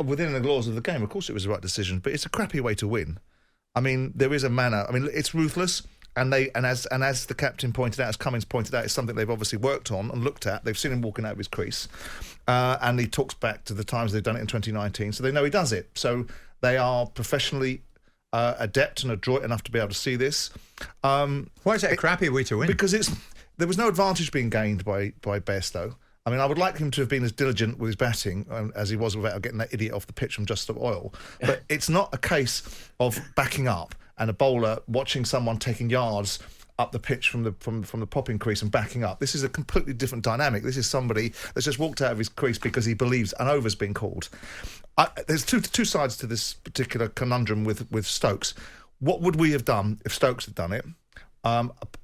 within the laws of the game, of course it was the right decision, but it's a crappy way to win. I mean, there is a manner. I mean, it's ruthless, and as the captain pointed out, as Cummings pointed out, it's something they've obviously worked on and looked at. They've seen him walking out of his crease, and he talks back to the times they've done it in 2019, so they know he does it. So they are professionally adept and adroit enough to be able to see this. Why is it a crappy way to win? Because there was no advantage being gained by Bairstow. I mean, I would like him to have been as diligent with his batting as he was without getting that idiot off the pitch from Just Stop Oil. But it's not a case of backing up and a bowler watching someone taking yards up the pitch from the popping crease and backing up. This is a completely different dynamic. This is somebody that's just walked out of his crease because he believes an over's been called. There's two sides to this particular conundrum with Stokes. What would we have done if Stokes had done it?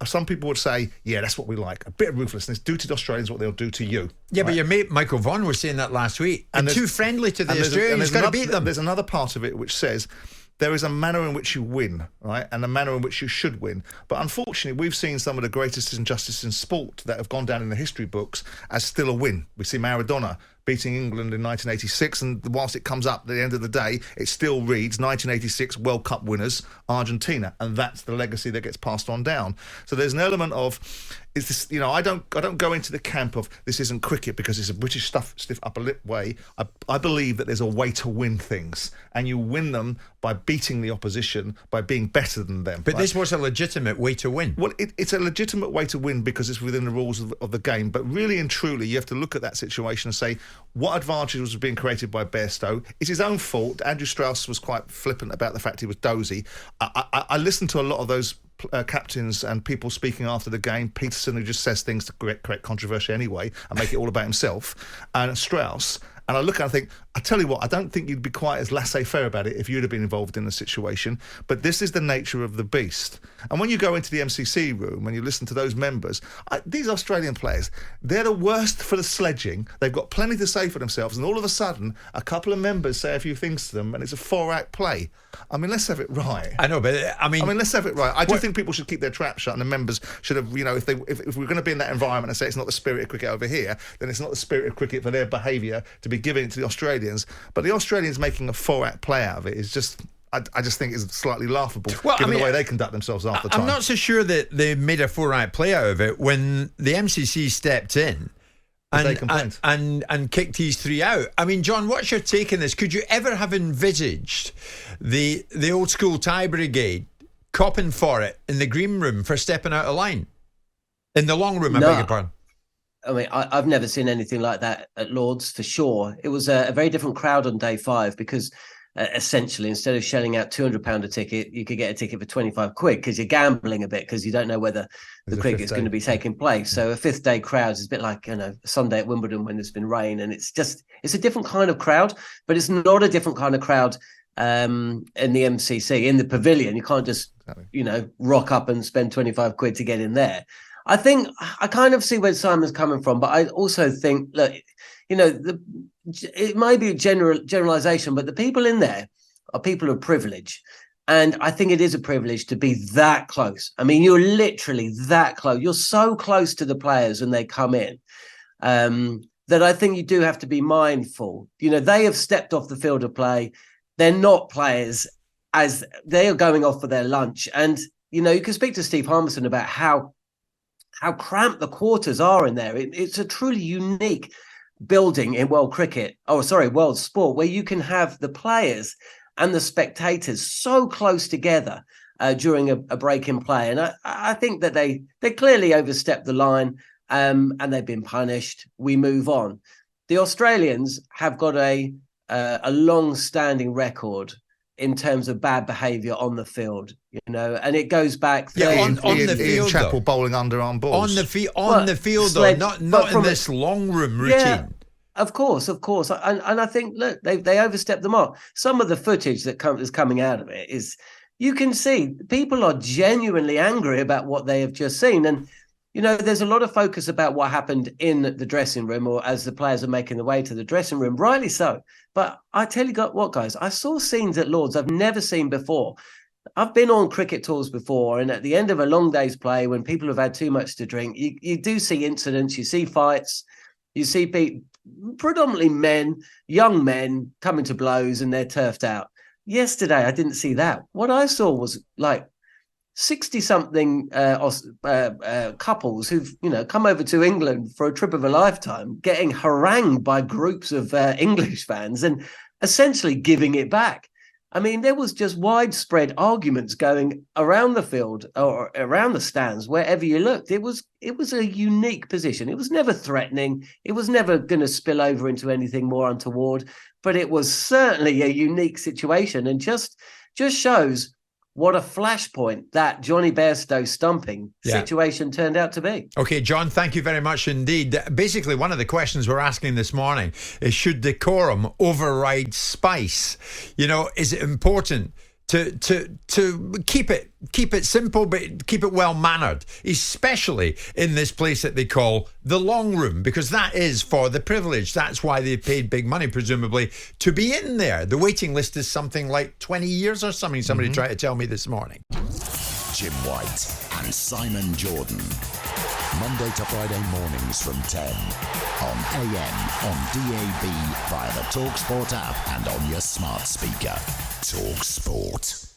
Some people would say, yeah, that's what we like. A bit of ruthlessness. Do to the Australians what they'll do to you. Yeah, right? But your mate Michael Vaughan was saying that last week. And too friendly to the Australians. He's got to beat them. There's another part of it which says there is a manner in which you win, right, and a manner in which you should win. But unfortunately, we've seen some of the greatest injustices in sport that have gone down in the history books as still a win. We see Maradona beating England in 1986, and whilst it comes up at the end of the day, it still reads 1986 World Cup winners, Argentina, and that's the legacy that gets passed on down. So there's an element of, is this, you know, I don't go into the camp of this isn't cricket because it's a British stiff upper lip way. I believe that there's a way to win things, and you win them by beating the opposition, by being better than them. But this was a legitimate way to win. Well, it's a legitimate way to win because it's within the rules of the game. But really and truly, you have to look at that situation and say, what advantage was being created by Bairstow? It's his own fault. Andrew Strauss was quite flippant about the fact he was dozy. I listened to a lot of those captains and people speaking after the game. Peterson, who just says things to create controversy anyway and make it all about himself, and Strauss. And I look and I think, I tell you what, I don't think you'd be quite as laissez-faire about it if you'd have been involved in the situation. But this is the nature of the beast. And when you go into the MCC room and you listen to those members, these Australian players, they're the worst for the sledging. They've got plenty to say for themselves. And all of a sudden, a couple of members say a few things to them and it's a 4-act play. I mean, let's have it right. I know, but I mean, let's have it right. I do think people should keep their trap shut, and the members should have, you know, if we're going to be in that environment and say it's not the spirit of cricket over here, then it's not the spirit of cricket for their behaviour to be giving it to the Australians. But the Australians making a 4-act play out of it is just, I just think it's slightly laughable, given the way they conduct themselves half the time. I'm not so sure that they made a 4-act play out of it when the MCC stepped in and kicked these 3 out. I mean, John, what's your take on this? Could you ever have envisaged the old school tie brigade copping for it in the green room for stepping out of line? In the long room, I beg your pardon. I mean, I've never seen anything like that at Lord's, for sure. It was a very different crowd on day 5 because essentially, instead of shelling out £200 a ticket, you could get a ticket for 25 quid because you're gambling a bit because you don't know whether the cricket's going to be taking place. So a 5th day crowd is a bit like, you know, Sunday at Wimbledon when there's been rain, and it's a different kind of crowd, but it's not a different kind of crowd in the MCC, in the pavilion. You can't just, you know, rock up and spend 25 quid to get in there. I think I kind of see where Simon's coming from, but I also think, look, you know, it might be a generalization, but the people in there are people of privilege. And I think it is a privilege to be that close. I mean, you're literally that close. You're so close to the players when they come in that I think you do have to be mindful. You know, they have stepped off the field of play. They're not players as they are going off for their lunch. And, you know, you can speak to Steve Harmison about how cramped the quarters are in there. It's a truly unique building in world sport, where you can have the players and the spectators so close together during a break in play. And I think that they clearly overstepped the line and they've been punished. We move on. The Australians have got a long-standing record in terms of bad behaviour on the field, you know, and it goes back. On the field, Chappell bowling underarm balls. On the field, though, not in this long room routine. Yeah, of course, and I think, look, they overstepped the mark. Some of the footage that is coming out of it is, you can see people are genuinely angry about what they have just seen, and you know, there's a lot of focus about what happened in the dressing room, or as the players are making their way to the dressing room, rightly so. But I tell you what, guys, I saw scenes at Lord's I've never seen before. I've been on cricket tours before, and at the end of a long day's play, when people have had too much to drink, you do see incidents, you see fights, you see predominantly men, young men coming to blows and they're turfed out. Yesterday, I didn't see that. What I saw was like 60-something couples who've, come over to England for a trip of a lifetime, getting harangued by groups of English fans and essentially giving it back. I mean, there was just widespread arguments going around the field or around the stands, wherever you looked. It was a unique position. It was never threatening. It was never going to spill over into anything more untoward, but it was certainly a unique situation and just shows what a flashpoint that Jonny Bairstow stumping situation turned out to be. Okay, John, thank you very much indeed. Basically, one of the questions we're asking this morning is, should decorum override spice? Is it important to keep it simple, but keep it well mannered, especially in this place that they call the long room, because that is for the privileged. That's why they paid big money, presumably, to be in there. The waiting list is something like 20 years or something. Somebody tried to tell me this morning. Jim White and Simon Jordan, Monday to Friday mornings from 10 on AM, on DAB, via the talkSPORT app and on your smart speaker. talkSPORT.